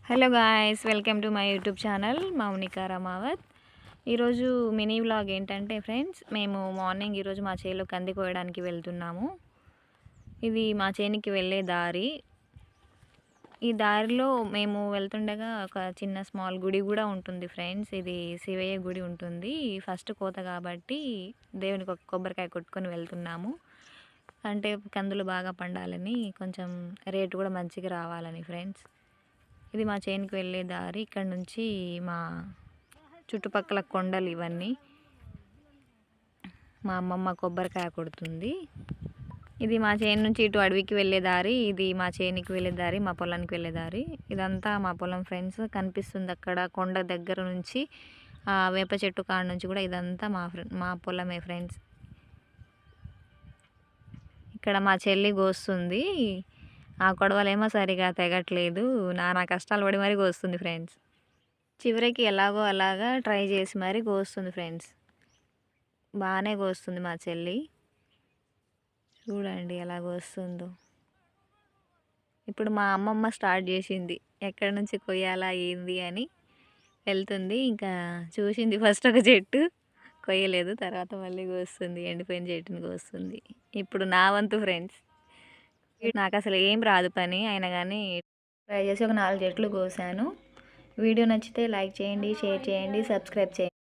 Hello guys, welcome to my YouTube channel Mounika Ramavath. ఈరోజు mini vlog ఏంటంటే friends, మేము morning ఈరోజు మా చేలో కంది కోయడానికి వెళ్తున్నాము. ఇది మా చేనికి వెళ్ళే దారి. ఈ దారిలో మేము వెళ్తుండగా ఒక చిన్న స్మాల్ గుడి కూడా ఉంటుంది ఫ్రెండ్స్. ఇది శివయ్య గుడి ఉంటుంది. ఫస్ట్ కోత కాబట్టి దేవునికి ఒక కొబ్బరికాయ కొట్టుకొని వెళ్తున్నాము. అంటే కందులు బాగా పండాలని, కొంచెం రేటు కూడా మంచిగా రావాలని ఫ్రెండ్స్. ఇది మా చేనుకి వెళ్ళే దారి. ఇక్కడ నుంచి మా చుట్టుపక్కల కొండలు ఇవన్నీ. మా అమ్మమ్మ కొబ్బరికాయ కొడుతుంది. ఇది మా చేను నుంచి ఇటు అడవికి వెళ్ళే దారి. ఇది మా చేనికి వెళ్ళే దారి, మా పొలానికి వెళ్ళే దారి. ఇదంతా మా పొలం ఫ్రెండ్స్. కనిపిస్తుంది అక్కడ కొండ దగ్గర నుంచి, ఆ వేప చెట్టు కాడ నుంచి కూడా ఇదంతా మా పొలమే ఫ్రెండ్స్. ఇక్కడ మా చెల్లి కోస్తుంది. ఆ కొడవలేమో సరిగా తెగట్లేదు. నానా కష్టాలు పడి మరీ కోస్తుంది ఫ్రెండ్స్. చివరికి ఎలాగో అలాగా ట్రై చేసి మరీ కోస్తుంది ఫ్రెండ్స్. బాగానే కోస్తుంది మా చెల్లి. చూడండి ఎలా కోస్తుందో. ఇప్పుడు మా అమ్మమ్మ స్టార్ట్ చేసింది, ఎక్కడి నుంచి కొయ్యాలా ఏంది అని వెళ్తుంది. ఇంకా చూసింది ఫస్ట్ ఒక చెట్టు, కొయ్యలేదు. తర్వాత మళ్ళీ కోస్తుంది, ఎండిపోయిన చెట్టుని కోస్తుంది. ఇప్పుడు నా వంతు ఫ్రెండ్స్. నాకు అసలు ఏం రాదు పని, అయినా కానీ ట్రై చేసి ఒక 4 చెట్లు కోసాను. వీడియో నచ్చితే లైక్ చేయండి, షేర్ చేయండి, సబ్స్క్రైబ్ చేయండి.